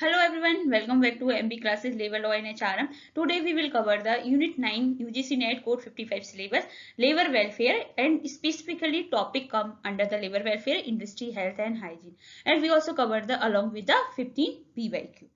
Hello everyone, welcome back to MB Classes Labor Law and HRM. Today we will cover the Unit 9 UGC NET Code 55 syllabus, Labor Welfare, and specifically topic come under the Labor Welfare, Industry, Health and Hygiene. And we also cover the along with the 15 PYQ.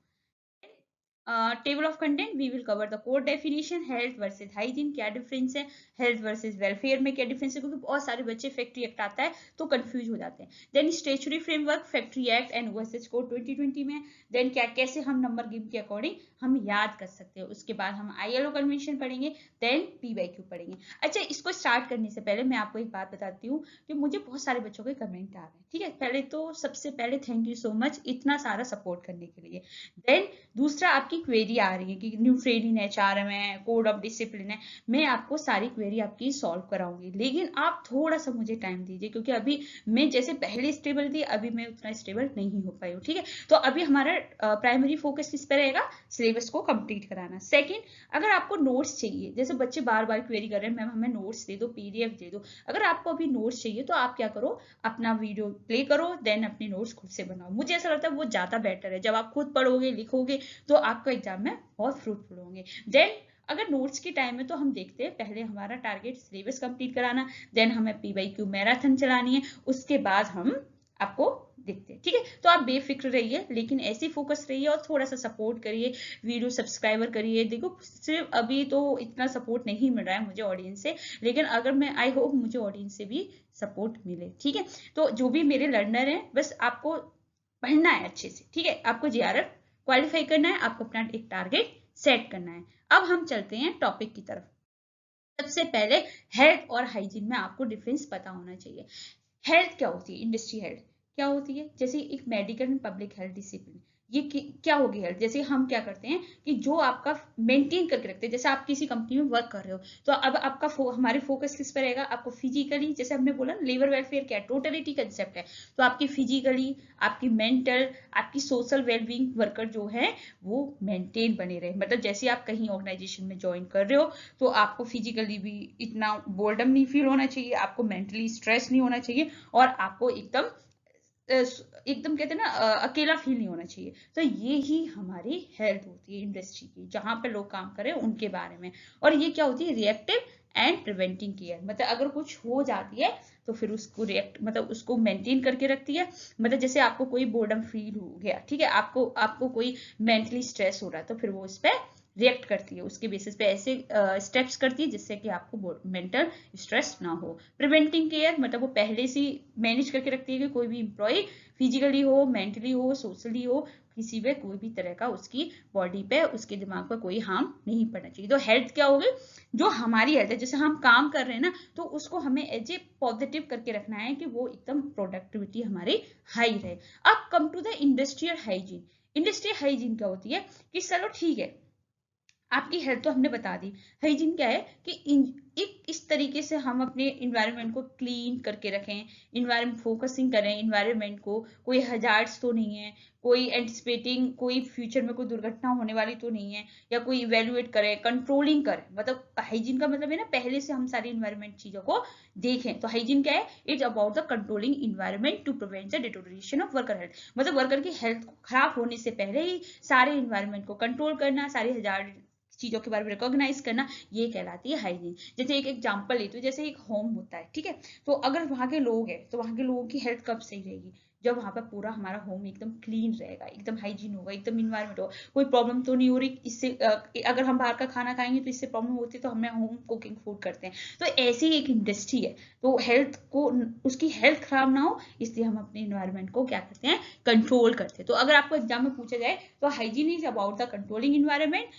Table of content we will cover the code definition, health versus hygiene क्या difference है, health versus welfare में क्या difference है, क्योंकि बहुत सारे बच्चे factory act आता है तो कंफ्यूज हो जाते हैं. Then statutory framework, factory act and overseas code 2020 में. देन क्या कैसे हम नंबर गिव के अकॉर्डिंग हम याद कर सकते हैं. उसके बाद हम ILO कन्वेंशन पढ़ेंगे, देन PYQ पढ़ेंगे. अच्छा, इसको स्टार्ट करने से पहले मैं आपको एक बात बताती हूँ कि मुझे बहुत सारे बच्चों के कमेंट आ रहे हैं. ठीक है, पहले तो सबसे पहले थैंक यू सो मच इतना सारा सपोर्ट करने के लिए. देन दूसरा, आपकी क्वेरी आ रही है कि न्यू ट्रेनिंग HRM है, कोड ऑफ डिसिप्लिन है. मैं आपको सारी क्वेरी आपकी सॉल्व कराऊंगी, लेकिन आप थोड़ा सा मुझे टाइम दीजिए, क्योंकि अभी मैं जैसे पहले स्टेबल थी अभी मैं उतना स्टेबल नहीं हो पाई हूँ. ठीक है, तो अभी हमारा प्राइमरी फोकस किस पर रहेगा, सिलेबस को कंप्लीट कराना. सेकंड, अगर आपको नोट्स चाहिए, जैसे बच्चे बार बार क्वेरी कर रहे हैं मैम हमें नोट्स दे दो, PDF दे दो. अगर आपको अभी नोट्स चाहिए तो आप क्या करो, अपना वीडियो प्ले करो, देन अपने नोट्स खुद से बनाओ. मुझे ऐसा लगता है वो ज्यादा बेटर है. जब आप खुद पढ़ोगे लिखोगे तो आपका एग्जाम में बहुत फ्रूटफुल होंगे. देन अगर नोट्स की टाइम है तो हम देखते हैं पहले हमारा टारगेट सिलेबस कंप्लीट कराना, देन हमें PYQ मैराथन चलानी है, उसके बाद हम आपको देखते हैं. ठीक है, तो आप बेफिक्र रहिए, लेकिन ऐसे फोकस रहिए और थोड़ा सा सपोर्ट करिए, वीडियो सब्सक्राइबर करिए. देखो सिर्फ अभी तो इतना सपोर्ट नहीं मिल रहा है मुझे ऑडियंस से, लेकिन अगर मैं आई होप मुझे ऑडियंस से भी सपोर्ट मिले. ठीक है, तो जो भी मेरे लर्नर हैं बस आपको पढ़ना है अच्छे से. ठीक है, आपको JRF क्वालिफाई करना है, आपको अपना एक टारगेट सेट करना है. अब हम चलते हैं टॉपिक की तरफ. सबसे पहले हेल्थ और हाइजीन में आपको डिफरेंस पता होना चाहिए. हेल्थ क्या होती है, इंडस्ट्री हेल्थ क्या होती है, जैसे एक medical and public health discipline. ये क्या होगी हेल्थ, जैसे हम क्या करते हैं कि जो आपका मेंटेन करके रखते हैं. जैसे आप किसी कंपनी में वर्क कर रहे हो तो अब आपका हमारे फोकस किस पर रहेगा, आपको फिजिकली, जैसे हमने बोला लेबर वेलफेयर क्या है, टोटलिटी कंसेप्ट है, तो आपकी फिजिकली, आपकी मेंटल, आपकी सोशल वेलबींग वर्कर जो है वो मेंटेन बने रहे. मतलब जैसे आप कहीं ऑर्गेनाइजेशन में ज्वाइन कर रहे हो तो आपको फिजिकली भी इतना बोर्डम नहीं फील होना चाहिए, आपको मेंटली स्ट्रेस नहीं होना चाहिए, और आपको एकदम एकदम कहते हैं ना अकेला फील नहीं होना चाहिए. तो ये ही हमारी हेल्थ होती है इंडस्ट्री की, जहां पे लोग काम कर रहे हैं उनके बारे में. और ये क्या होती है, रिएक्टिव एंड प्रिवेंटिंग केयर. मतलब अगर कुछ हो जाती है तो फिर उसको रिएक्ट मतलब उसको मेंटेन करके रखती है. मतलब जैसे आपको कोई बोर्डम फील हो गया, ठीक है, आपको कोई मेंटली स्ट्रेस हो रहा है, तो फिर वो इस पे रिएक्ट करती है, उसके बेसिस पे ऐसे स्टेप्स करती है जिससे कि आपको मेंटल स्ट्रेस ना हो. प्रिवेंटिंग केयर मतलब वो पहले से मैनेज करके रखती है कि कोई भी एम्प्लॉय फिजिकली हो, मेंटली हो, सोशली हो, किसी पे कोई भी तरह का उसकी बॉडी पे, उसके दिमाग पर कोई हार्म नहीं पड़ना चाहिए. तो हेल्थ क्या होगी, जो हमारी हेल्थ है, जैसे हम काम कर रहे हैं ना तो उसको हमें एज ए पॉजिटिव करके रखना है कि वो एकदम प्रोडक्टिविटी हमारी हाई रहे. अब come to the industrial hygiene. Industrial hygiene क्या होती है कि चलो ठीक है आपकी हेल्थ तो हमने बता दी. हाइजीन क्या है कि इस तरीके से हम अपने इन्वायरमेंट को क्लीन करके रखें, इन्वायरमेंट फोकसिंग करें इन्वायरमेंट को, कोई हजार्ड्स तो नहीं है, कोई एंटिसिपेटिंग कोई फ्यूचर में कोई दुर्घटना होने वाली तो नहीं है, या कोई इवेल्युएट करें, कंट्रोलिंग करें. मतलब हाइजीन का मतलब है ना पहले से हम सारी इन्वायरमेंट चीजों को देखें. तो हाइजीन क्या है, it's about the controlling environment to prevent the deterioration of worker health. मतलब वर्कर की हेल्थ खराब होने से पहले ही सारे इन्वायरमेंट को कंट्रोल करना, सारे हजार्ड चीजों के बारे में रिकॉग्नाइज करना, ये कहलाती है हाइजीन. जैसे एक एग्जांपल लेते हो, जैसे एक होम होता है, ठीक है, तो अगर वहां के लोग हैं तो वहां के लोगों की हेल्थ कब सही रहेगी, जब वहां पर पूरा हमारा होम एकदम क्लीन रहेगा, एकदम हाइजीन होगा, एकदम इन्वायरमेंट होगा, कोई प्रॉब्लम तो नहीं हो रही इससे. अगर हम बाहर का खाना खाएंगे तो इससे प्रॉब्लम होती है, तो हमें होम कुकिंग फूड करते हैं. तो ऐसी ही एक इंडस्ट्री है, तो हेल्थ को, उसकी हेल्थ खराब ना हो इसलिए हम अपने इन्वायरमेंट को क्या करते हैं, कंट्रोल करते हैं. तो अगर आपको एग्जाम में पूछा जाए तो hygiene is about the controlling environment,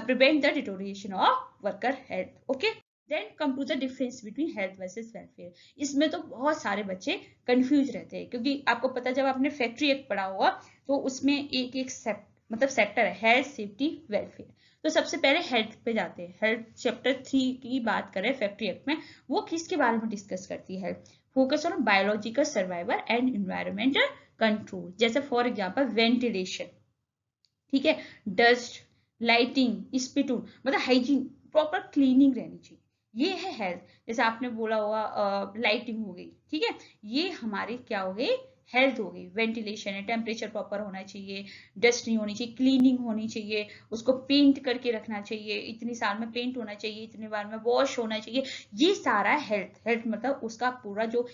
prevent the deterioration of worker health. Okay, then come to the difference between health versus welfare. इसमें तो बहुत सारे बच्चे कंफ्यूज रहते हैं, क्योंकि आपको पता जब आपने फैक्ट्री एक्ट पढ़ा होगा तो उसमें एक एक मतलब सेक्टर है, हेल्थ, सेफ्टी, वेलफेयर. तो सबसे पहले हेल्थ पे जाते हैं. हेल्थ चैप्टर 3 की बात करें फैक्ट्री एक्ट में, वो किसके बारे में डिस्कस करती है, focus on biological survival and environmental control. जैसे फॉर एग्जाम्पल वेंटिलेशन, ठीक है, डस्ट, लाइटिंग, स्पिटूल, मतलब हाइजीन, प्रॉपर क्लीनिंग रहनी चाहिए. ये है हेल्थ. जैसे आपने बोला होगा लाइटिंग हो गई, ठीक है, ये हमारी क्या हो गई, हेल्थ हो गई, वेंटिलेशन है, टेम्परेचर प्रॉपर होना चाहिए, डस्ट नहीं होनी चाहिए, क्लीनिंग होनी चाहिए, उसको पेंट करके रखना चाहिए, इतनी साल में पेंट होना चाहिए, इतने बार में वॉश होना चाहिए, ये सारा हेल्थ मतलब उसका पूरा जो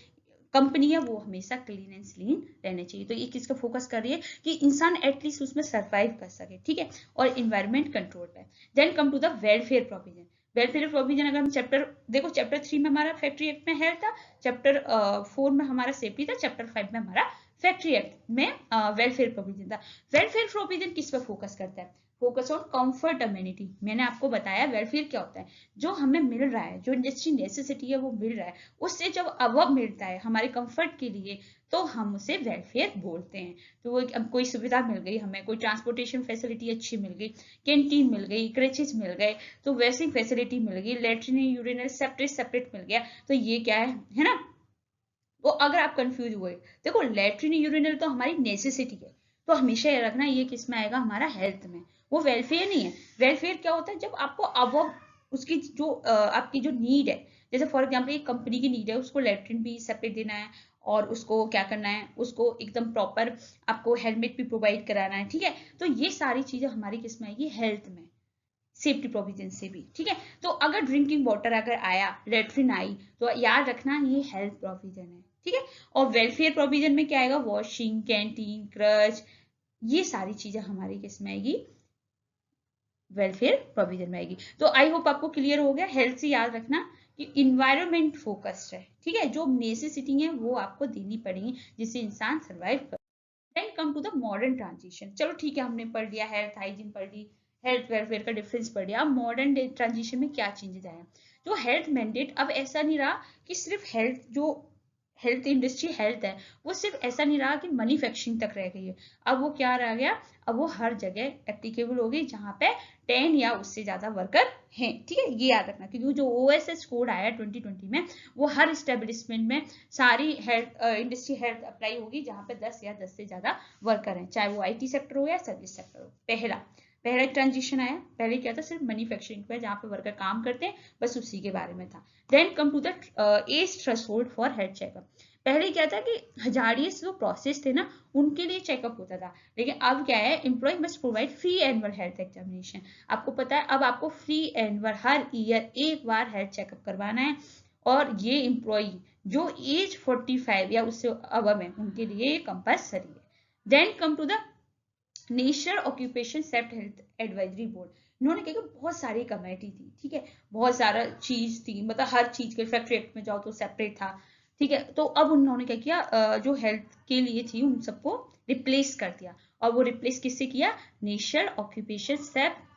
कंपनी है वो हमेशा क्लीन एंड क्लीन रहना चाहिए। तो ये किसका फोकस कर रही है कि इंसान एटलीस्ट उसमें सर्वाइव कर सके, ठीक है, और इन्वायरमेंट कंट्रोल पे। Then come to the welfare provision. Welfare provision अगर हम चैप्टर देखो, चैप्टर 3 में हमारा फैक्ट्री एक्ट में हेल्थ था, चैप्टर 4 में हमारा सेफ्टी था, चैप्टर 5 में हमारा फैक्ट्री एक्ट में वेलफेयर प्रोविजन था। वेलफेयर प्रोविजन किस पर फोकस करता है? Focus on comfort amenity. मैंने आपको बताया वेलफेयर क्या होता है, जो हमें मिल रहा है, जो इंडस्ट्री नेसेसिटी है वो मिल रहा है, उससे जब अबव मिलता है हमारे कंफर्ट के लिए तो हम उसे वेलफेयर बोलते हैं। तो अब कोई सुविधा मिल गई हमें, कोई ट्रांसपोर्टेशन फैसिलिटी अच्छी मिल गई, कैंटीन मिल गई, क्रेचेस मिल गए, तो वैसी फैसिलिटी मिल गई, लेट्रिन यूरिनल सेपरेट मिल गया, तो ये क्या है ना। वो अगर आप कंफ्यूज हुए, देखो लेट्रिन यूरिनल तो हमारी नेसेसिटी है, तो हमेशा ये रखना ये किस में आएगा, हमारा हेल्थ में, वो वेलफेयर नहीं है। वेलफेयर क्या होता है, जब आपको अब उसकी जो आपकी जो नीड है, जैसे फॉर एग्जाम्पल एक कंपनी की नीड है, उसको लेट्रिन भी सेपरेट देना है, और उसको क्या करना है, उसको एकदम प्रॉपर आपको हेलमेट भी प्रोवाइड कराना है, ठीक है। तो ये सारी चीजें हमारी किस में आएगी, हेल्थ में, सेफ्टी प्रोविजन से भी, ठीक है। तो अगर ड्रिंकिंग वाटर अगर आया, लेट्रिन आई, तो याद रखना ये हेल्थ प्रोविजन है, ठीक है। और वेलफेयर प्रोविजन में क्या आएगा, वॉशिंग, कैंटीन, क्रच, ये सारी चीजें हमारी किस में आएगी, वेलफेयर प्रोविजन में आएगी। तो आई होप आपको क्लियर हो गया। हेल्थ से याद रखना कि इन्वायरमेंट फोकस्ड है, ठीक है, जो नेसेसिटी है वो आपको देनी पड़ेगी जिससे इंसान सर्वाइव कर। Then come to the modern transition. चलो ठीक है, हमने पढ़ लिया हेल्थ हाइजीन पढ़ ली, हेल्थ वेलफेयर का डिफरेंस पढ़ लिया। अब मॉडर्न डे ट्रांजिशन में क्या चेंजेस आया, जो हेल्थ मैंडेट अब ऐसा नहीं रहा कि सिर्फ हेल्थ, जो हेल्थ इंडस्ट्री हेल्थ है वो सिर्फ ऐसा नहीं रहा कि मैन्युफैक्चरिंग तक रह गई है। अब वो क्या रह गया, अब वो हर जगह एप्लीकेबल हो गई जहाँ पे 10 या उससे ज्यादा वर्कर हैं, ठीक है। ये याद रखना, क्योंकि जो OSS कोड आया 2020 में, वो हर इस्टेब्लिशमेंट में सारी हेल्थ इंडस्ट्री हेल्थ अप्लाई होगी जहाँ पे 10 या 10 से ज्यादा वर्कर हैं, चाहे वो IT सेक्टर हो या सर्विस सेक्टर हो। पहला ट्रांजिशन आया, पहले क्या था, सिर्फ मैन्युफैक्चरिंग पे जहाँ पे वर्कर काम करते हैं, बस उसी के बारे में था। Then come to the age threshold for health checkup. पहले क्या था कि हजारियस जो प्रोसेस थे ना, उनके लिए चेकअप होता था, लेकिन अब क्या है, employ must provide free annual health examination. आपको पता है अब आपको फ्री एनुअल हर ईयर एक बार हेल्थ चेकअप करवाना है, और ये एम्प्लॉय जो एज 45 या उससे अबव है उनके लिए कंपल्सरी है। Then come to the national occupation safety health advisory board. इन्होंने क्या, बहुत सारी कमेटी थी, ठीक है, बहुत सारा चीज थी, मतलब हर चीज के फैक्ट्री एक्ट में जाओ तो सेपरेट था, ठीक है। तो अब उन्होंने क्या किया, जो हेल्थ के लिए थी उन सबको रिप्लेस कर दिया, और वो रिप्लेस किससे किया, national occupation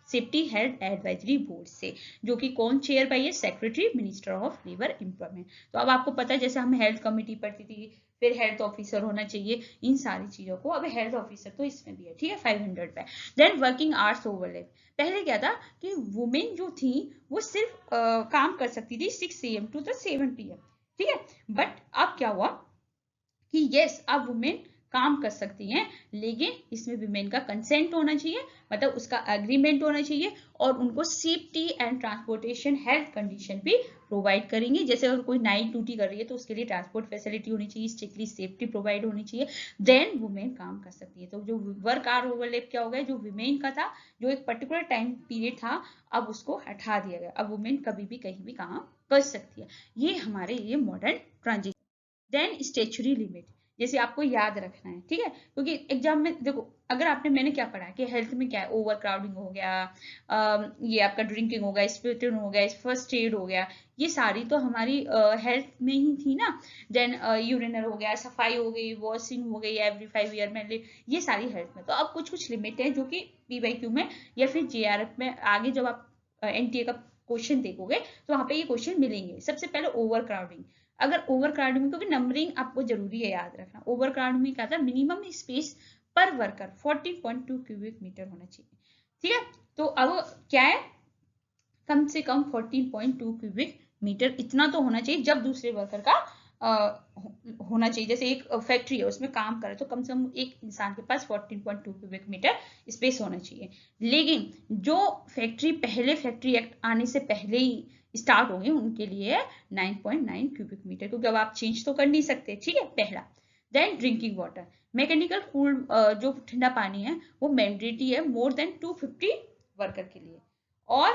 safety health advisory board से, जो कि कौन चेयर बाई है, secretary minister of labour employment. तो अब आपको पता है, जैसे हम हेल्थ कमेटी पढ़ती थी, फिर हेल्थ ऑफिसर होना चाहिए, इन सारी चीजों को अब हेल्थ ऑफिसर तो इसमें भी है, ठीक है, 500 पे। Then working hours overlap. पहले क्या था कि वुमेन जो थी वो सिर्फ काम कर सकती थी 6 AM टू 7 PM, ठीक है। बट अब क्या हुआ कि यस, अब वुमेन काम कर सकती हैं, लेकिन इसमें विमेन का कंसेंट होना चाहिए, मतलब उसका एग्रीमेंट होना चाहिए, और उनको safety and transportation health condition भी प्रोवाइड करेंगे। जैसे अगर कोई नाइट ड्यूटी कर रही है तो उसके लिए ट्रांसपोर्ट फैसिलिटी होनी चाहिए, स्ट्रिक्टली सेफ्टी प्रोवाइड होनी चाहिए, देन वुमेन काम कर सकती है। तो जो वर्क आवर ओवरलैप क्या हो गया, जो विमेन का था, जो एक पर्टिकुलर टाइम पीरियड था, अब उसको हटा दिया गया, अब वुमेन कभी भी कहीं भी काम कर सकती है। ये हमारे लिए modern transition. Then statutory limit, जैसे आपको याद रखना है, ठीक है, क्योंकि एग्जाम में देखो, अगर आपने, मैंने क्या पढ़ा कि हेल्थ में क्या है, ओवर क्राउडिंग हो गया, ये आपका ड्रिंकिंग हो गया, स्पिरिटिंग हो गया, फर्स्ट एड हो गया, ये सारी तो हमारी हेल्थ में ही थी ना। देन यूरिनल हो गया, सफाई हो गई, वॉशिंग हो गई एवरी 5 ईयर में, ये सारी हेल्थ में। तो अब कुछ कुछ लिमिट है जो कि PYQ में या फिर JRF में आगे जब आप NTA का क्वेश्चन देखोगे तो वहां पे ये क्वेश्चन मिलेंगे। सबसे पहले ओवर क्राउडिंग। अगर ओवर क्राउडिंग में, क्योंकि नंबरिंग आपको जरूरी है याद रखना, ओवर क्राउडिंग में क्या था, मिनिमम स्पेस पर वर्कर 14.2 क्यूबिक मीटर होना चाहिए, ठीक है। तो अब क्या है, कम से कम 14.2 क्यूबिक मीटर इतना तो होना चाहिए जब दूसरे वर्कर का होना चाहिए। जैसे एक फैक्ट्री है उसमें काम करे तो कम से कम एक इंसान के पास 14.2 क्यूबिक मीटर स्पेस होना चाहिए। लेकिन जो फैक्ट्री पहले फैक्ट्री एक्ट आने से पहले ही स्टार्ट हो गए उनके लिए 9.9 क्यूबिक मीटर, क्योंकि अब आप चेंज तो कर नहीं सकते, ठीक है, पहला। Then drinking water, mechanical cool जो ठंडा पानी है वो मैंडेटरी है मोर देन 250 वर्कर के लिए। और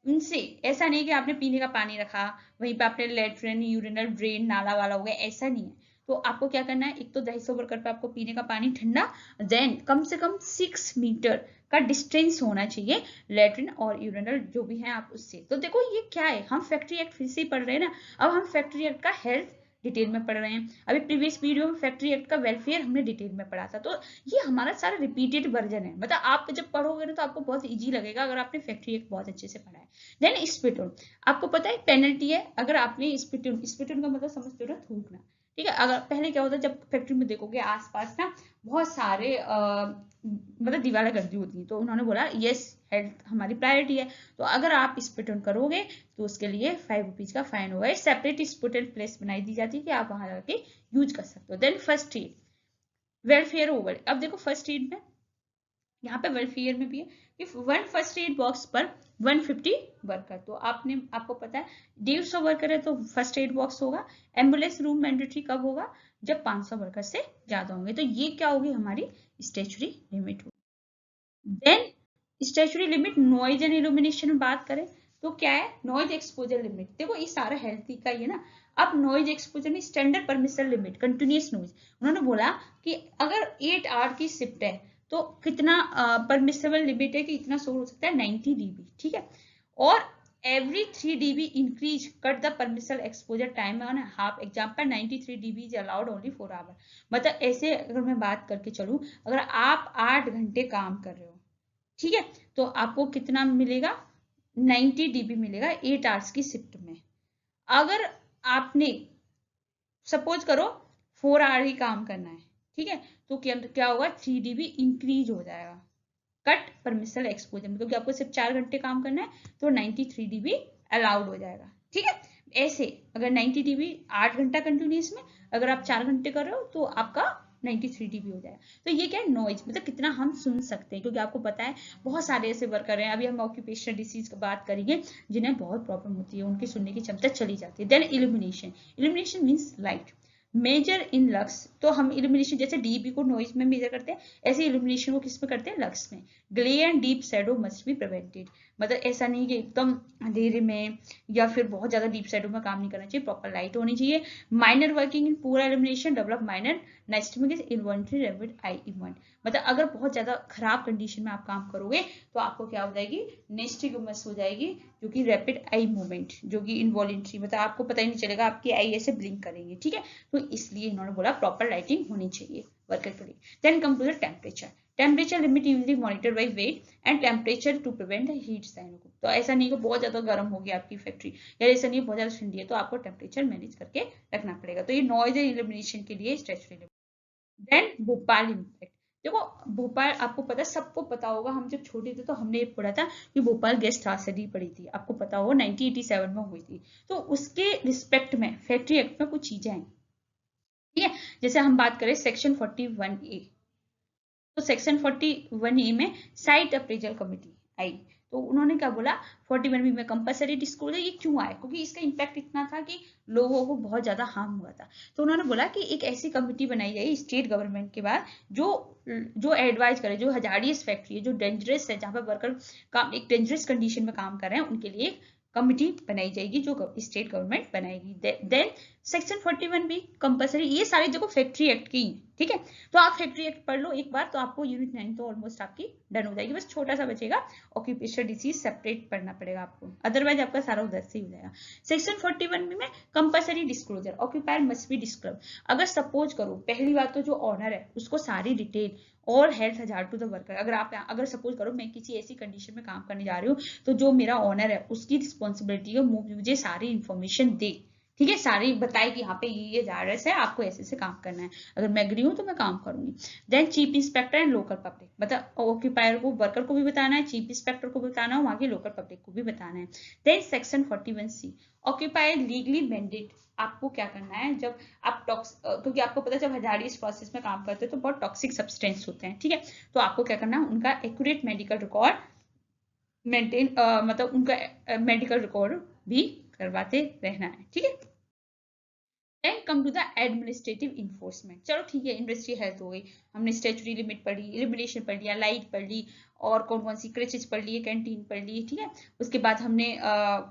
उनसे ऐसा नहीं कि आपने पीने का पानी रखा वहीं पे आपने लेट्रिन यूरिनल ड्रेन नाला वाला हो गया, ऐसा नहीं है। तो आपको क्या करना है, एक तो 250 वर्कर पे आपको पीने का पानी ठंडा, देन कम से कम 6 मीटर का डिस्टेंस होना चाहिए लेट्रिन और यूरिनल जो भी है आप उससे। तो देखो ये क्या है, हम फैक्ट्री एक्ट फिर से पढ़ रहे हैं ना, अब हम फैक्ट्री एक्ट का हेल्थ डिटेल में पढ़ रहे हैं। अभी प्रीवियस वीडियो में फैक्ट्री एक्ट का वेलफेयर हमने डिटेल में पढ़ा था, तो ये हमारा सारा रिपीटेड वर्जन है। मतलब आप जब पढ़ोगे ना तो आपको बहुत इजी लगेगा अगर आपने फैक्ट्री एक्ट बहुत अच्छे से पढ़ा है। देन स्पिटून, आपको पता है पेनल्टी है अगर आपने स्पिटून का मतलब समझते हो ना, थूकना, ठीक है। अगर पहले क्या होता है जब फैक्ट्री में देखोगे आसपास ना बहुत सारे मतलब दीवारें गंदी होती हैं, तो उन्होंने बोला यस हेल्थ हमारी प्रायोरिटी है, तो अगर आप स्पिटून करोगे तो उसके लिए 5 रुपीज का फाइन होगा। सेपरेट स्पिटून प्लेस बनाई दी जाती है कि आप वहां जाके यूज कर सकते हो। Then first aid, welfare over, अब देखो फर्स्ट एड में यहाँ पे वेलफेयर में भी है कि 1 फर्स्ट एड बॉक्स पर 150 वर्कर, तो आपको पता है 150 वर्कर है तो फर्स्ट एड बॉक्स होगा। एम्बुलेंस रूम मैंडेटरी कब होगा, जब 500 वर्कर से ज्यादा होंगे, तो ये क्या होगी हमारी स्टैट्यूटरी लिमिट होगी। Then statutory limit noise and illumination में बात करें तो क्या है, नॉइज एक्सपोजर लिमिट, देखो ये सारा हेल्थी का ही है ना। अब नॉइज एक्सपोजर में standard permission limit continuous noise, उन्होंने बोला कि अगर 8 आवर की शिफ्ट है तो कितना परमिसेबल लिमिट है कि इतना शोर हो सकता है 90 dB, ठीक है। और every 3 dB increase cut the permissible exposure time on half, example 93 dB is allowed only 4 hour. मतलब ऐसे अगर मैं बात करके चलूं, अगर आप 8 घंटे काम कर रहे हो, ठीक है, तो आपको कितना मिलेगा, 90 dB मिलेगा 8 आवर्स की शिफ्ट में। अगर आपने सपोज करो 4 आवर ही काम करना है, ठीक है, तो क्या होगा 3 dB इंक्रीज हो जाएगा कट परमिसल एक्सपोजर में, क्योंकि आपको सिर्फ 4 घंटे काम करना है तो 93 dB अलाउड हो जाएगा, ठीक है। ऐसे अगर 90 dB 8 घंटा कंटिन्यूस में, अगर आप 4 घंटे कर रहे हो तो आपका 93 dB हो जाएगा। तो ये क्या है नॉइज, मतलब कितना हम सुन सकते हैं, क्योंकि आपको पता है बहुत सारे ऐसे वर्कर हैं, अभी हम ऑक्यूपेशनल डिसीज की बात करेंगे जिन्हें बहुत प्रॉब्लम होती है, उनकी सुनने की क्षमता चली जाती है। Then illumination, illumination means light, measure in lux, तो हम इल्यूमिनेशन जैसे डीबी को नॉइज में मेजर करते हैं, ऐसे इल्यूमिनेशन को किस में करते हैं, लक्स में। Glare and deep shadow must be prevented, मतलब ऐसा नहीं कि एकदम अंधेरे में या फिर बहुत ज्यादा डीप शैडो में काम नहीं करना चाहिए, प्रॉपर लाइट होनी चाहिए। Minor working in poor illumination develop miner nystagmus involuntary rapid eye event, मतलब अगर बहुत ज्यादा खराब कंडीशन में आप काम करोगे तो आपको क्या हो जाएगी, नेस्टिगमस हो जाएगी, जो कि रैपिड आई मूवमेंट, जो कि इनवॉलेंट्री, मतलब आपको पता ही नहीं चलेगा, आपकी आई ऐसे ब्लिंक करेंगे, ठीक है। तो इसलिए इन्होंने बोला प्रॉपर लाइटिंग होनी चाहिए वर्कर के लिए। Then come to the temperature, temperature limit usually monitor by wet and temperature to prevent heat sign, तो ऐसा नहीं कि बहुत ज्यादा गर्म हो गया आपकी फैक्ट्री, या ऐसा नहीं बहुत ज्यादा ठंडी है, तो आपको टेम्परेचर मैनेज करके रखना पड़ेगा। तो ये नॉइज एंड इल्यूमिनेशन के लिए statutory limit. Then Bhopal impact, देखो भोपाल आपको पता, सबको पता होगा, हम जब छोटे थे तो हमने ये पढ़ा था कि भोपाल गैस त्रासदी पड़ी थी, आपको पता होगा 1987 में हुई थी। तो उसके रिस्पेक्ट में फैक्ट्री एक्ट में कुछ चीजें हैं, ठीक है। जैसे हम बात करें सेक्शन 41A, तो सेक्शन 41A में साइट अप्रेजल कमेटी आई, तो उन्होंने क्या बोला 41B में कंपलसरी डिस्क्लोजर, ये क्यों आया, क्योंकि इसका इम्पैक्ट इतना था कि लोगों को बहुत ज्यादा हार्म हुआ था। तो उन्होंने बोला कि एक ऐसी कमेटी बनाई जाए स्टेट गवर्नमेंट के बाद जो एडवाइज करे, जो हजारियस फैक्ट्री है, जो डेंजरस है, जहां पर वर्कर काम एक डेंजरस कंडीशन में काम कर रहे हैं, उनके लिए कमिटी बनाई जाएगी जो स्टेट गवर्नमेंट बनाएगी। देन सेक्शन 41B कंपलसरी, ये सारी देखो फैक्ट्री एक्ट की, ठीक है। तो आप फैक्ट्री एक्ट पढ़ लो एक बार तो आपको यूनिट 9 तो ऑलमोस्ट आपकी डन हो जाएगी, बस छोटा सा बचेगा ऑक्यूपेशनल डिसीज सेपरेट पढ़ना पड़ेगा आपको, अदरवाइज आपका सारा उधर से ही हो जाएगा। सेक्शन 41B में compulsory disclosure, occupier must be disclose, अगर सपोज करो पहली बात तो जो ऑनर है उसको सारी डिटेल और हेल्थ हजार टू द वर्कर, अगर सपोज करो मैं किसी ऐसी कंडीशन में काम करने जा रही हूँ तो जो मेरा ऑनर है उसकी रिस्पॉन्सिबिलिटी है मुझे सारी इंफॉर्मेशन दे, ठीक है, सारी बताए कि यहाँ पे ये एड्रेस है, आपको ऐसे से काम करना है, अगर मैं एग्री हूँ तो मैं काम करूंगी। Then chief inspector and local public, मतलब ऑक्यूपायर को वर्कर को भी बताना है, चीफ इंस्पेक्टर को भी बताना है, वहां की लोकल पब्लिक को भी बताना है। Then section 41C occupier legally mandate, आपको क्या करना है जब आप क्योंकि आपको पता है जब हजारियस प्रोसेस में काम करते हैं तो बहुत टॉक्सिक सब्सटेंस होते हैं, ठीक है, तो आपको क्या करना है उनका एक्यूरेट मेडिकल रिकॉर्ड मेंटेन, मतलब उनका मेडिकल रिकॉर्ड भी करवाते रहना है, ठीक है। Then come to the administrative enforcement. चलो ठीक है, इंडस्ट्री हेल्थ हो गई, हमने स्टैट्यूटरी लिमिट पढ़ ली, इल्यूमिनेशन पढ़ लिया, लाइट पढ़ ली, और कौन कौन सी क्रेचेस पढ़ ली, कैंटीन पढ़ ली, ठीक है। उसके बाद हमने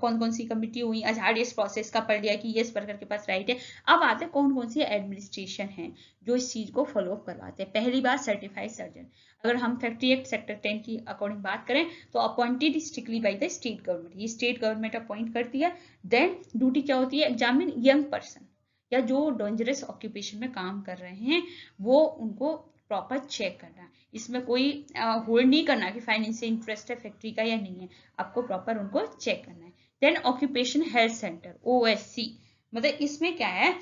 कौन कौन सी कमिटी हुई, हजार्डियस प्रोसेस का पढ़ लिया कि यस वर्कर के पास राइट है। अब आते हैं कौन कौन सी एडमिनिस्ट्रेशन है जो इस चीज को फॉलो अप करवाते हैं। पहली बात, सर्टिफाइड सर्जन। अगर हम फैक्ट्री एक्ट सेक्टर 10 की अकॉर्डिंग बात करें तो appointed strictly by the state government, ये स्टेट गवर्नमेंट अपॉइंट करती है। देन ड्यूटी क्या होती है, एग्जामिन यंग पर्सन या जो डेंजरस ऑक्यूपेशन में काम कर रहे हैं वो उनको प्रॉपर चेक करना। इसमें कोई होल्ड नहीं करना कि फाइनेंशियल इंटरेस्ट है फैक्ट्री का या नहीं है, आपको प्रॉपर उनको चेक करना है। Then occupation health centre, OSC, मतलब इसमें क्या है,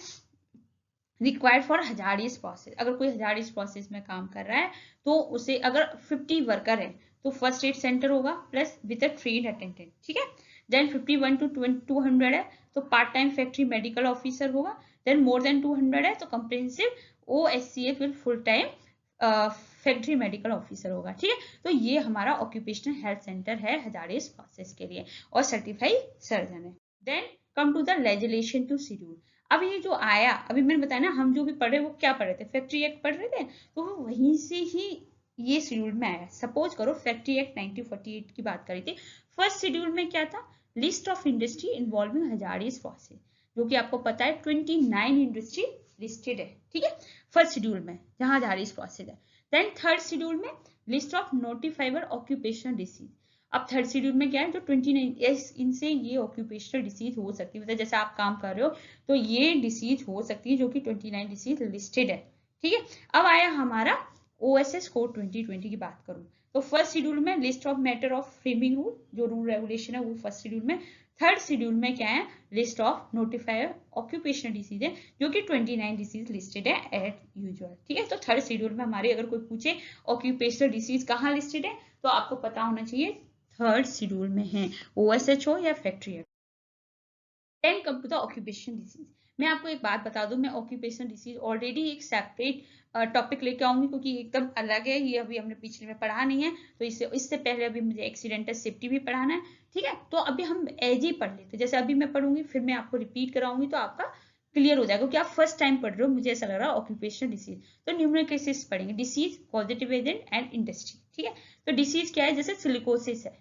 रिक्वायर्ड फॉर हजारियस प्रोसेस। अगर कोई हजारियस प्रोसेस में काम कर रहा है तो उसे, अगर 50 वर्कर है तो फर्स्ट एड सेंटर होगा plus with a train attendant, ठीक है। देन 51 to 200 है तो part time factory medical officer होगा। देन मोर देन 200 है तो comprehensive OSCF will full time factory medical officer होगा, ठीक है। तो ये हमारा ऑक्यूपेशनल हेल्थ सेंटर है हजारियस प्रोसेस के लिए, और सर्टिफाइड सर्जन है। Then come to the legislation to schedule. अब ये जो आया, अभी मैंने बताया ना, हम जो भी पढ़े वो क्या पढ़े थे, फैक्ट्री एक्ट पढ़ रहे थे, तो वो वहीं से ही ये शेड्यूल में आया। सपोज करो फैक्ट्री एक्ट 1948 की बात करी थी, फर्स्ट शेड्यूल में क्या था, list of industry involving hazardous process, जो कि आपको पता है 29 इंडस्ट्री लिस्टेड है, ठीक है, फर्स्ट शेड्यूल में जहां हजारियस प्रोसेस है। देन थर्ड शेड्यूल में list of notifiable occupational disease. अब थर्ड शेड्यूल में क्या है, जो 29 इनसे ये ऑक्यूपेशनल डिसीज हो सकती है, मतलब जैसे आप काम कर रहे हो तो ये डिसीज हो सकती है, जो कि 29 डिसीज लिस्टेड है, ठीक है। अब आया हमारा OSS कोड 2020 की बात करूं तो फर्स्ट शेड्यूल में list of matter of framing rule, जो रूल रेगुलेशन है वो फर्स्ट शेड्यूल में। थर्ड शेड्यूल में क्या है, list of notified occupational disease है, जो कि 29 डिसीज लिस्टेड है एट यूजुअल, ठीक है। तो थर्ड शेड्यूल में हमारे अगर कोई पूछे ऑक्यूपेशनल डिसीज कहाँ लिस्टेड है तो आपको पता होना चाहिए थर्ड शेड्यूल में है, OSH हो या factory act. Then come to the occupation disease. मैं आपको एक बात बता दूं, मैं ऑक्यूपेशन डिसीज ऑलरेडी एक सेपरेट टॉपिक लेके आऊंगी, क्योंकि एकदम अलग है, ये अभी हमने पिछले में पढ़ा नहीं है, तो इससे पहले अभी मुझे एक्सीडेंटल सेफ्टी भी पढ़ाना है, ठीक है। तो अभी हम एज ही पढ़ लेते, जैसे अभी मैं पढ़ूंगी फिर मैं आपको रिपीट कराऊंगी तो आपका क्लियर हो जाएगा, क्योंकि आप फर्स्ट टाइम पढ़ रहे हो, मुझे ऐसा लग रहा है ऑक्यूपेशनल डिसीज। तो न्यूमेरिक पढ़ेंगे, disease, positive agent and industry, ठीक है। तो डिसीज क्या है, जैसे सिलिकोसिस है,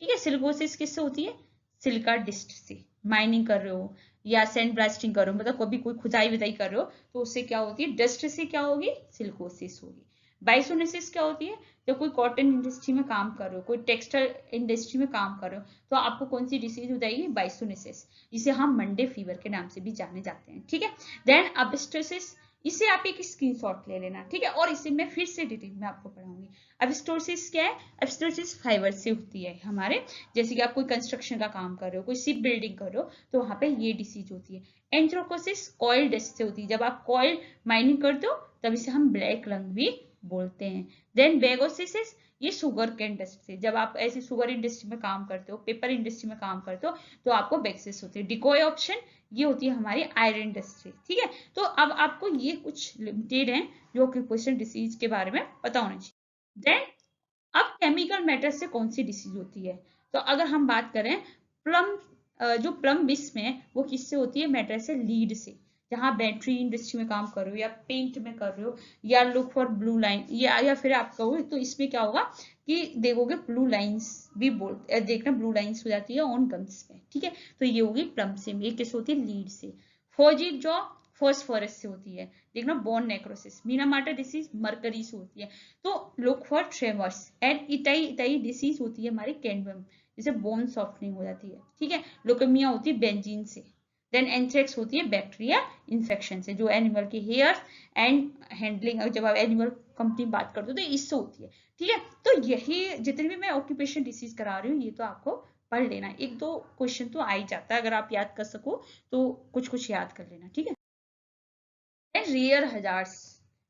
ठीक है। सिलिकोसिस किससे होती है, सिलिका डिस्ट से। माइनिंग कर रहे हो या सैंड ब्लास्टिंग कर रहे हो, मतलब कभी कोई खुदाई विदाई कर रहे हो तो उससे क्या होती है, डस्ट से क्या होगी, सिलिकोसिस होगी। बाइसोनेसिस क्या होती है, जब कोई कॉटन इंडस्ट्री में काम कर रहे हो, कोई टेक्सटाइल इंडस्ट्री में काम कर रहे हो तो आपको कौन सी डिसीज हो जाएगी, बाइसोनेसिस, इसे हम मंडे फीवर के नाम से भी जाने जाते हैं, ठीक है। देन एब्स्टोसिस, इसे आप एक स्क्रीनशॉट ले लेना, ठीक है, और इसे मैं फिर से डिटेल में आपको पढ़ाऊंगी। एब्स्टोसिस क्या है, एब्स्टोसिस फाइबर से होती है हमारे, जैसे कि आप कोई कंस्ट्रक्शन का काम कर रहे हो, कोई शिप बिल्डिंग कर रहे हो तो वहां पे ये डिसीज होती है। एंथ्रोकोसिस कॉइल डस्ट से होती है, जब आप कॉइल माइनिंग करते हो तब इसे हम ब्लैक लंग भी बोलते हैं। देन बेगोसिस, ये शुगर केन डस्ट से, जब आप ऐसी शुगर इंडस्ट्री में काम करते हो, पेपर इंडस्ट्री में काम करते हो तो आपको बेक्सिस होती है। डिकोय ऑप्शन, ये होती है हमारी आयरन इंडस्ट्री, ठीक है। तो अब आपको ये कुछ लिमिटेड है जो ऑक्यूपेशनल डिसीज के बारे में पता होना चाहिए। देन अब केमिकल मैटर से कौन सी डिसीज होती है, तो अगर हम बात करें प्लम, जो प्लम विस्प में वो किससे होती है, मैटर से, लीड से। जहां बैटरी इंडस्ट्री में काम कर रहे हो या पेंट में कर रहे हो या लुक फॉर ब्लू लाइन, या फिर आप कहो तो इसमें क्या होगा कि देखोगे ब्लू लाइंस भी देखना, ब्लू लाइंस हो जाती है ऑन गम्स पे, ठीक है। तो ये होगी प्लम से, ये किस होती है, लीड से। फॉजिक जॉ फॉस्फोरस से होती है, देखना bone necrosis. Minamata disease mercury से होती है। तो look for tremors and itai disease होती है हमारी कैडमियम, जैसे बोन सॉफ्टनिंग हो जाती है, ठीक है। लुकेमिया होती है बेंजीन से। देन एंथ्रेक्स होती है बैक्टीरिया इन्फेक्शन से, जो एनिमल के हेयर एंड हैंडलिंग, जब आप एनिमल कंपनी बात करते हो तो इससे होती है, ठीक है। तो यही जितने भी मैं ऑक्यूपेशन डिसीज करा रही हूँ ये तो आपको पढ़ लेना, एक दो क्वेश्चन तो आ ही जाता है, अगर आप याद कर सको तो कुछ कुछ याद कर लेना, ठीक है। रेयर हजार्ड्स,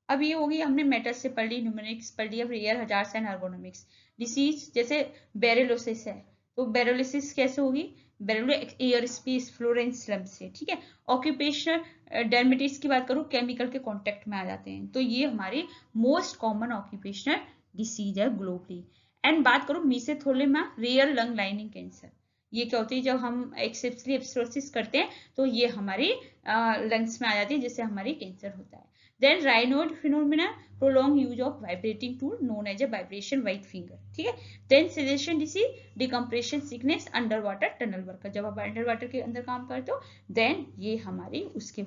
अब ये होगी, हमने मेटल से पढ़ ली, न्यूमेरिक्स पढ़ ली, अब rare hazards and ergonomics. Disease जैसे बेरेलोसिस है तो बेरेलोसिस कैसे होगी, बेरेलो एयर स्पेस फ्लोरेंस स्लम से, ठीक है। ऑक्यूपेशनल डर्मेटिस की बात करूं, केमिकल के कांटेक्ट में आ जाते हैं, तो ये हमारी मोस्ट कॉमन ऑक्यूपेशनल डिसीज है ग्लोबली। एंड बात करूं मीसेथोलेमा, रेयर लंग लाइनिंग कैंसर, ये क्या होती है, जब हम एक्सेसिवली एब्सोसिस करते हैं तो ये हमारी लंग्स में आ जाती है, जिससे हमारी कैंसर होता है। Then Raynaud phenomena, prolong use of vibrating tool known as a vibration white finger, ठीक है। Then sedation disease, decompression sickness, under water tunnel worker, जब आप अंडर वाटर के अंदर काम करते हो देन ये हमारी उसके।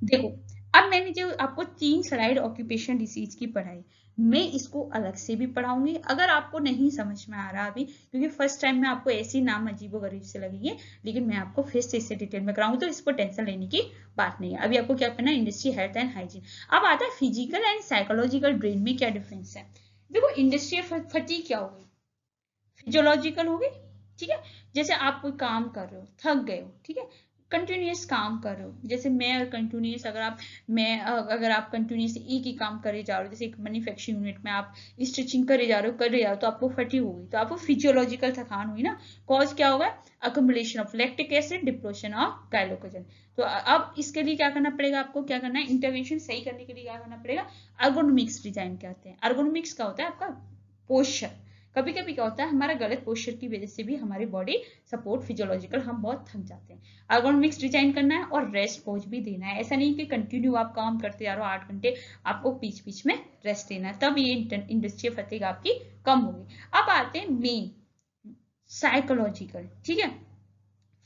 देखो, अब मैंने जो आपको 3 स्लाइड ऑक्यूपेशन डिसीज की पढ़ाई, मैं इसको अलग से भी पढ़ाऊंगी अगर आपको नहीं समझ में आ रहा अभी, क्योंकि फर्स्ट टाइम में आपको ऐसे नाम अजीबोगरीब से लगेंगे, लेकिन मैं आपको फिर से इससे डिटेल में कराऊंगी, तो इसको टेंशन लेने की बात नहीं है। अभी आपको क्या करना है, इंडस्ट्री हेल्थ एंड हाइजीन। अब आता है फिजिकल एंड साइकोलॉजिकल ब्रेन में क्या डिफरेंस है। देखो, इंडस्ट्रियल फटीग क्या होगी, फिजियोलॉजिकल होगी, ठीक है। जैसे आप कोई काम कर रहे हो, थक गए हो, ठीक है, कंटिन्यूस काम कर रहे हो, जैसे मैं कंटिन्यूस अगर आप कंटिन्यूस एक ही काम करे जा रहे हो, जैसे एक मैन्युफैक्चरिंग यूनिट में आप स्टिचिंग करे जा रहे हो तो आपको फटी होगी, तो आपको फिजियोलॉजिकल थकान हुई ना। कॉज क्या होगा, accumulation of lactic acid, depression of glycogen. तो अब इसके लिए क्या करना पड़ेगा, आपको क्या करना है, इंटरवेंशन सही करने के लिए क्या करना पड़ेगा, अर्गोनोमिक्स डिजाइन कहते हैं। अर्गोनोमिक्स का होता है आपका पोस्चर। कभी कभी क्या होता है, हमारा गलत पोस्चर की वजह से भी हमारी बॉडी सपोर्ट फिजियोलॉजिकल हम बहुत थक जाते हैं। अर्गोनॉमिक्स डिजाइन करना है और रेस्ट पोज भी देना है, ऐसा नहीं कि कंटिन्यू आप काम करते जा रहे हो 8 घंटे, आपको बीच बीच में रेस्ट देना है, तब ये इंडस्ट्रियल फटीग आपकी कम होगी। अब आते हैं मेन साइकोलॉजिकल, ठीक है।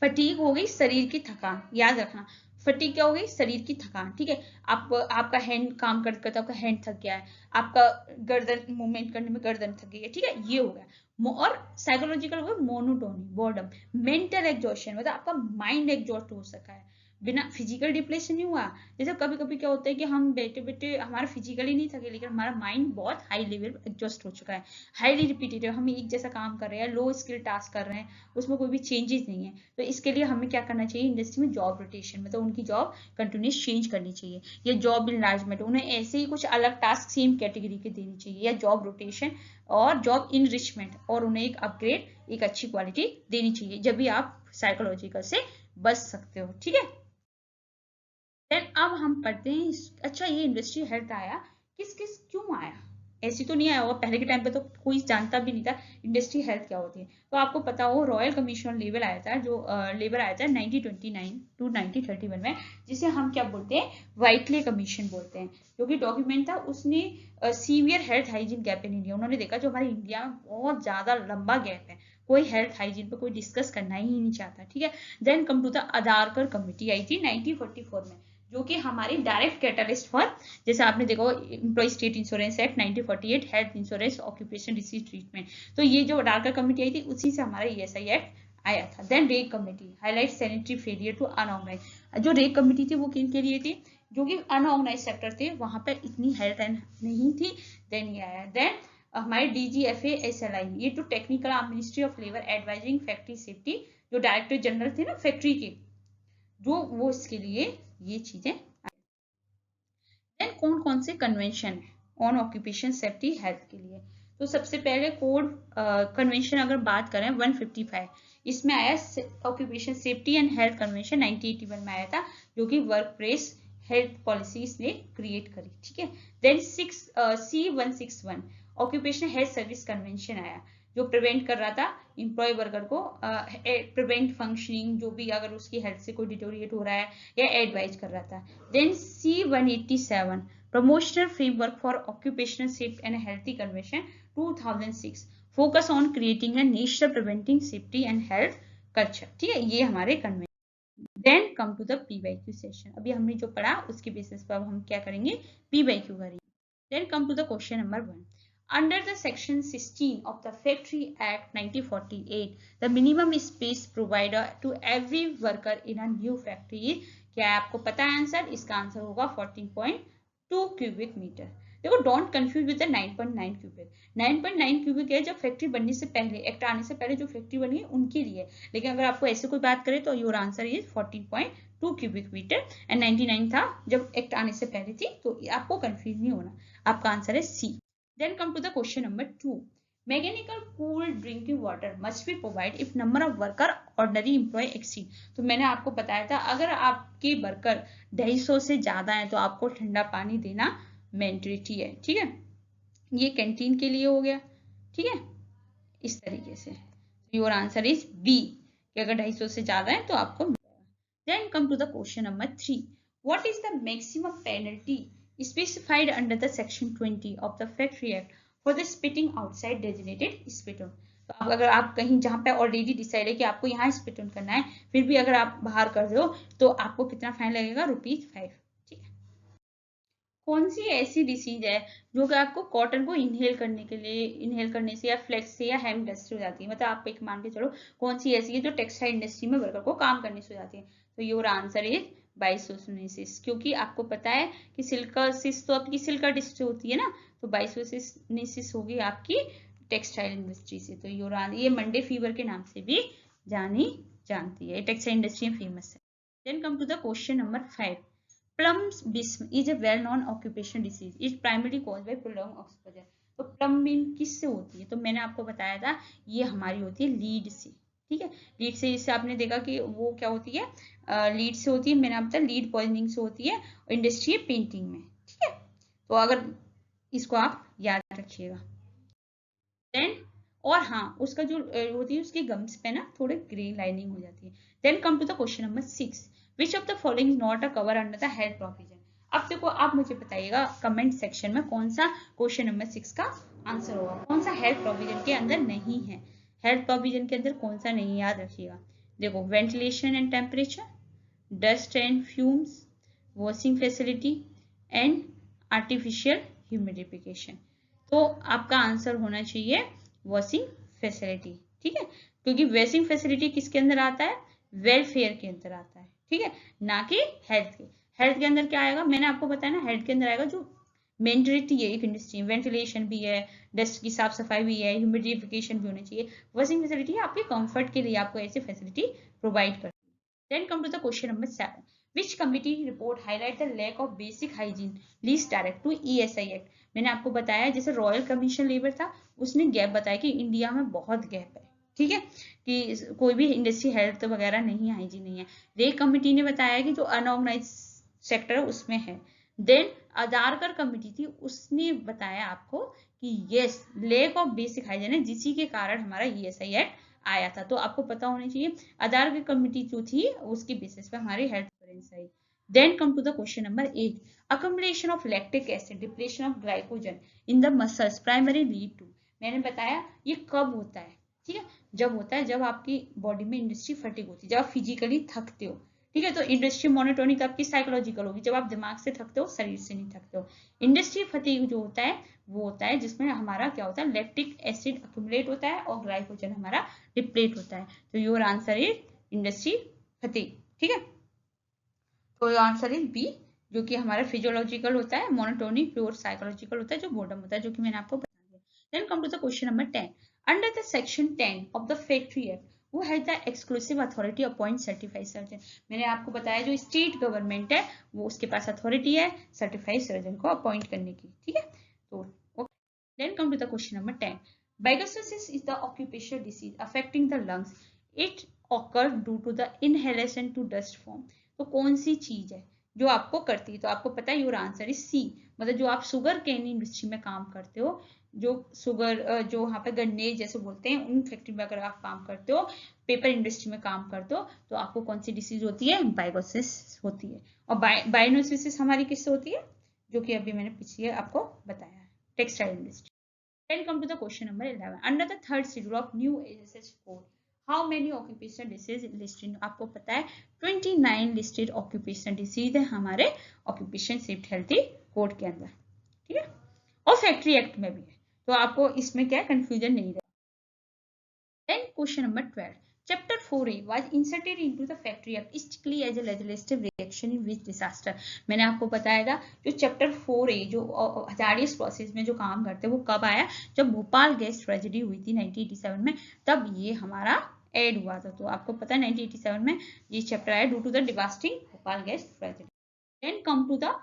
फटीग हो गई शरीर की थकान, याद रखना, फटीग क्या हो गई, शरीर की थकान, ठीक है। आपका हैंड काम करते करते आपका हैंड थक गया है, आपका गर्दन मूवमेंट करने में गर्दन थक गई है, ठीक है, ये हो गया। और साइकोलॉजिकल हो गया मोनोटोनी, बोर्डम, मेंटल एग्जॉस्शन, मतलब आपका माइंड एग्जॉस्ट हो सका है, बिना फिजिकल डिप्रेशन नहीं हुआ। जैसे कभी कभी क्या होता है कि हम बैठे बैठे हमारा फिजिकली नहीं थके, लेकिन हमारा माइंड बहुत हाई लेवल एडजस्ट हो चुका है, हाईली रिपीटेटिव, हम एक जैसा काम कर रहे हैं, लो स्किल टास्क कर रहे हैं, उसमें कोई भी चेंजेस नहीं है। तो इसके लिए हमें क्या करना चाहिए, इंडस्ट्री में जॉब रोटेशन, मतलब उनकी जॉब कंटिन्यूस चेंज करनी चाहिए, या जॉब इनलार्जमेंट, उन्हें ऐसे ही कुछ अलग टास्क सेम कैटेगरी के देनी चाहिए, या जॉब रोटेशन और जॉब इनरिचमेंट, और उन्हें एक अपग्रेड, एक अच्छी क्वालिटी देनी चाहिए, जब भी आप साइकोलॉजिकल से बच सकते हो, ठीक है। देन अब हम पढ़ते हैं अच्छा, ये इंडस्ट्री हेल्थ आया, किस किस क्यों आया, ऐसी तो नहीं आया होगा, पहले के टाइम पे तो कोई जानता भी नहीं था इंडस्ट्री हेल्थ क्या होती है। तो आपको पता हो, रॉयल कमीशन ऑन लेबर आया था, जो लेबर आया था 1929 टू 1931 में, जिसे हम क्या बोलते हैं, व्हाइटले कमीशन बोलते हैं। जो कि डॉक्यूमेंट था, उसने severe health hygiene gap in India, उन्होंने देखा जो हमारे इंडिया में बहुत ज्यादा लंबा गैप है, कोई हेल्थ हाइजीन पे कोई डिस्कस करना ही नहीं चाहता, ठीक है। Then come to the Adarkar committee, आई थी 1944 में, जो कि हमारी डायरेक्ट कैटलिस्ट फॉर, जैसे आपने देखो employ state insurance act 1948, health insurance occupation disease treatment, तो ये जो डार्कर कमेटी आई थी उसी से हमारा ईएसआई एक्ट आया था। Then Rege committee highlight sanitary failure to unorganise, जो रेक कमेटी थी वो किन के लिए थी, जो कि अनऑर्गेनाइज सेक्टर थे, वहां पर इतनी हेल्थ नहीं थी, देन ये आया। देन हमारे DGFA-SLI, ये तो technical ministry of labour advising factory safety, जो डायरेक्टर जनरल थे ना फैक्ट्री के, जो वो इसके लिए ये चीजें। देन कौन कौन से कन्वेंशन है ऑन ऑक्यूपेशन सेफ्टी हेल्थ के लिए, तो सबसे पहले कोड कन्वेंशन अगर बात करें 155, इसमें आया occupation safety and health convention 1981 में आया था, जो कि वर्क प्लेस हेल्थ पॉलिसीज ने क्रिएट करी, ठीक है। Then C161 occupational health service convention आया, जो प्रिवेंट कर रहा था एम्प्लॉय वर्कर को प्रिवेंट फंक्शनिंग, जो भी अगर उसकी हेल्थ से कोई डिटोरिएट हो रहा है, या एडवाइज कर रहा था। Then C187 promotional framework for occupational safety and healthy convention 2006, focus on creating a national preventing safety and health culture, ठीक है, ये हमारे convention. Then come to the PYQ session, अभी हमने जो पढ़ा उसके बेसिस पर हम क्या करेंगे, PYQ करेंगे। Then come to the question number 1, under the section 16 of the Factory Act 1948, the minimum space provided to every worker in a new factory is, क्या आपको पता है आंसर, इसका आंसर होगा 14.2 क्यूबिक मीटर। देखो, don't confuse with the 9.9 cubic, 9.9 cubic है जब factory बनने से पहले, एक्ट आने से पहले जो फैक्ट्री बनी है उनके लिए, लेकिन अगर आपको ऐसे कोई बात करे तो your answer is 14.2 cubic metre, and 99 था जब एक्ट आने से पहले थी, तो आपको कंफ्यूज नहीं होना, आपका आंसर है C। Then come to the question number 2. Mechanical cool drinking water must be provided if number of worker ordinary employee exceed. तो मैंने आपको बताया था, अगर आपके वर्कर 250 से ज्यादा है तो आपको ठंडा पानी देना मैंडेटरी है, ठीक है। ये कैंटीन के लिए हो गया, ठीक है, इस तरीके से। योर आंसर इज बी, कि अगर 250 से ज्यादा है तो आपको मिलेगा। Then come to the question number 3, what is the maximum penalty specified under the section 20 of the Factory Act for the spitting outside designated spit on। तो अगर आप कहीं जहां पे ऑलरेडी डिसाइड है कि आपको यहाँ स्पिट ऑन करना है, फिर भी अगर आप बाहर कर रहे हो तो आपको कितना फाइन लगेगा, ₹5। ठीक है। कौन सी ऐसी डिसीज है जो कि आपको कॉटन को इनहेल करने से या फ्लेक्स से या हेम डस्ट से हो जाती है, मतलब आप एक मान के चलो कौन सी ऐसी है जो टेक्सटाइल इंडस्ट्री में वर्कर को काम करने से हो जाती है। तो योर आंसर इज बाइसोसिस, क्योंकि आपको पता है कि सिल्कोसिस तो आपकी सिल्का डिस्ट से होती है ना, तो बाइसोसिस होगी आपकी टेक्सटाइल इंडस्ट्री से। तो योर ये मंडे फीवर के नाम से भी जानी जाती है, टेक्सटाइल इंडस्ट्री में फेमस है। Then come to the question number 5, Plumbism is a well-known occupational disease. It is primarily caused by prolonged exposure. तो प्लम्बिंग किससे होती है, तो मैंने आपको बताया था ये हमारी होती है लीड से। ठीक है, लीड से, इससे आपने देखा कि वो क्या होती है, लीड से होती है, मैंने आपको बताया लीड पॉइजनिंग से होती है इंडस्ट्रियल पेंटिंग में। ठीक है, तो अगर इसको आप याद रखिएगा। देन और हाँ, उसका जो होती है उसके गम्स पे ना थोड़े ग्रीन लाइनिंग हो जाती है। Then come to the question number 6, which of the following is not a cover under the health provision. अब देखो, आप मुझे बताइएगा कमेंट सेक्शन में कौन सा क्वेश्चन नंबर 6 का आंसर होगा, कौन सा हेल्थ प्रोविजन के अंदर नहीं है। हेल्थ प्रोविजन के अंदर कौन सा नहीं, याद रखिएगा। देखो, ventilation and temperature, dust and fumes, washing facility and artificial humidification. तो आपका आंसर होना चाहिए वॉशिंग फैसिलिटी। ठीक है, क्योंकि वॉशिंग फैसिलिटी किसके अंदर आता है, वेलफेयर के अंदर आता है। ठीक है, ना कि हेल्थ के। हेल्थ के अंदर क्या आएगा, मैंने आपको बताया ना, हेल्थ के अंदर आएगा जो मेंडेटरी है एक इंडस्ट्री, वेंटिलेशन भी है, डस्ट की साफ सफाई भी है, ह्यूमिडिफिकेशन भी होनी चाहिए। वॉशिंग फैसिलिटी आपके कंफर्ट के लिए आपको ऐसी फैसिलिटी प्रोवाइड करती है। Then come to the question number 7, which committee report highlight the lack of basic hygiene least direct to ESI Act। मैंने आपको बताया जैसे रॉयल कमीशन लेबर था, उसने गैप बताया कि इंडिया में बहुत गैप है। ठीक है, कि कोई भी इंडस्ट्री हेल्थ वगैरह नहीं, हाइजीन नहीं है। रे कमिटी ने बताया कि जो अनऑर्गेनाइज सेक्टर है उसमें है। देन अदारकर कमिटी थी, उसने बताया आपको कि yes, lake of basic hygiene है, जिसी के कारण हमारा ESI एक्ट आया था। तो आपको पता होना चाहिए आधार की कमिटी जो थी उसकी बेसिस पे हमारी हेल्थ इंश्योरेंस आई। Then come to the question number 8, accumulation of lactic acid, depletion of glycogen in the muscles primary lead to। मैंने बताया ये कब होता है। ठीक है, जब होता है जब आपकी बॉडी में इंडस्ट्री फटीग होती है, जब आप फिजिकली थकते हो। ठीक है, तो इंडस्ट्री मोनोटोनिक आपकी साइकोलॉजिकल होगी, जब आप दिमाग से थकते हो, शरीर से नहीं थकते हो। इंडस्ट्री फटीग जो होता है वो होता है जिसमें हमारा क्या होता है, लैक्टिक एसिड अक्यूमुलेट होता है और ग्लाइकोजन हमारा डिप्लेट होता है। तो your answer is industry fatigue. ठीक है, तो योर आंसर इज बी, जो कि हमारा फिजियोलॉजिकल होता है, मोनोटोनिक प्योर साइकोलॉजिकल होता है, जो बोर्डम होता है, जो कि मैंने आपको बता दिया। Then come to the question number 10, under the section 10 of the factory act वो है the exclusive authority appoint certified surgeon. मैंने आपको बताया जो स्टेट गवर्नमेंट है वो उसके पास अथॉरिटी है सर्टिफाइड सर्जन को अपॉइंट करने की। ठीक है, तो then come to the question number 10, Bygosciosis is the occupational disease affecting the lungs. It occurs due to the inhalation to dust form। तो कौन सी चीज है जो आपको करती है, तो आपको पता है योर आंसर इज सी, मतलब जो आप शुगर केन इंडस्ट्री में काम करते हो, जो शुगर जो वहाँ पे गन्ने जैसे बोलते हैं उन फैक्ट्री में अगर आप काम करते हो, पेपर इंडस्ट्री में काम करते हो, तो आपको कौन सी डिसीज होती है, बाइगोसिस होती है। और बाइनोसिस हमारी किससे होती है, जो कि अभी मैंने पिछले आपको बताया है, textile industry. Then come to the question number 11. Under the third schedule of new ASH code, how many occupational disease listed? आपको पता है 29 listed occupational disease है हमारे occupation safety healthy code के अंदर। ठीक है, और फैक्ट्री एक्ट में भी है, तो आपको इसमें क्या कंफ्यूजन नहीं रहेगा। Then question number 12. Chapter 4A was inserted into the Factory Act strictly as a legislative reaction in which disaster। मैंने आपको बताया था जो चैप्टर 4A जो हजारियस प्रोसेस में जो काम करते हैं वो कब आया, जब भोपाल गैस ट्रेजेडी हुई थी 1987 में, तब ये हमारा एड हुआ था। तो आपको पता है 1987 में ये चैप्टर आया due to the devastating Bhopal gas tragedy. Then come to the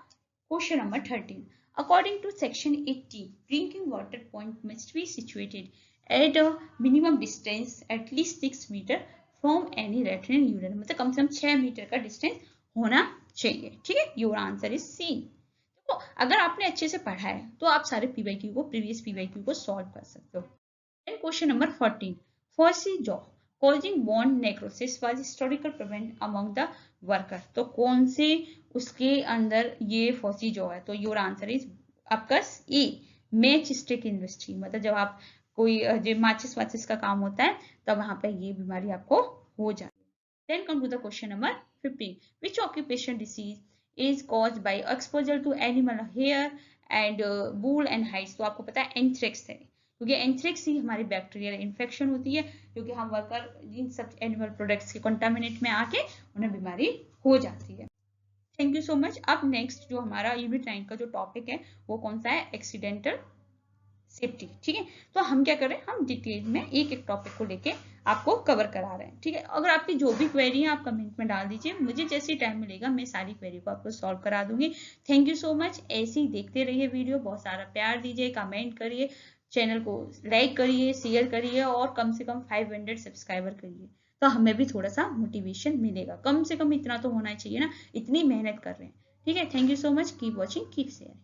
question number 13. According to section 80, drinking water point must be situated at a minimum distance at least 6 meter from any latrine urine। मतलब कम से कम 6 metre का distance होना चाहिए। ठीक है, your answer is सी। तो अगर आपने अच्छे से पढ़ा है तो आप सारे PYQ को, प्रीवियस PYQ को सॉल्व कर सकते हो। Question number 14, phossy jaw causing bone necrosis was historical prevent among the worker. तो कौन से उसके अंदर ये फॉसी जॉ है? तो योर आंसर इज आपका ए, मैच स्टिक इंडस्ट्री। मतलब जब आप कोई जो माचिस वाचिस का काम होता है तब वहां पर ये बीमारी आपको हो जाती है। Then come to the question number 15. Which occupation disease is caused by exposure to animal hair and wool and hides? तो आपको पता है एंथ्रेक्स है, क्योंकि एंथ्रेक्स ही हमारी बैक्टीरियल इन्फेक्शन होती है, क्योंकि हम वर्कर इन सब एनिमल प्रोडक्ट्स के कंटामिनेट में आके उन्हें बीमारी हो जाती है। Thank you so much. अब नेक्स्ट जो हमारा यूनिट 9 का जो टॉपिक है वो कौन सा है? Accidental safety. ठीक है, तो हम क्या कर रहे हैं, हम डिटेल में एक एक टॉपिक को लेके आपको कवर करा रहे हैं। ठीक है, अगर आपकी जो भी क्वेरी है आप कमेंट में डाल दीजिए, मुझे जैसे टाइम मिलेगा मैं सारी क्वेरी को आपको सॉल्व करा दूंगी। Thank you so much. ऐसे ही देखते रहिए वीडियो, बहुत सारा प्यार दीजिए, कमेंट करिए, चैनल को लाइक करिए, शेयर करिए और कम से कम 500 सब्सक्राइबर करिए, तो हमें भी थोड़ा सा मोटिवेशन मिलेगा। कम से कम इतना तो होना चाहिए ना, इतनी मेहनत कर रहे हैं। ठीक है, thank you so much. Keep watching, keep sharing.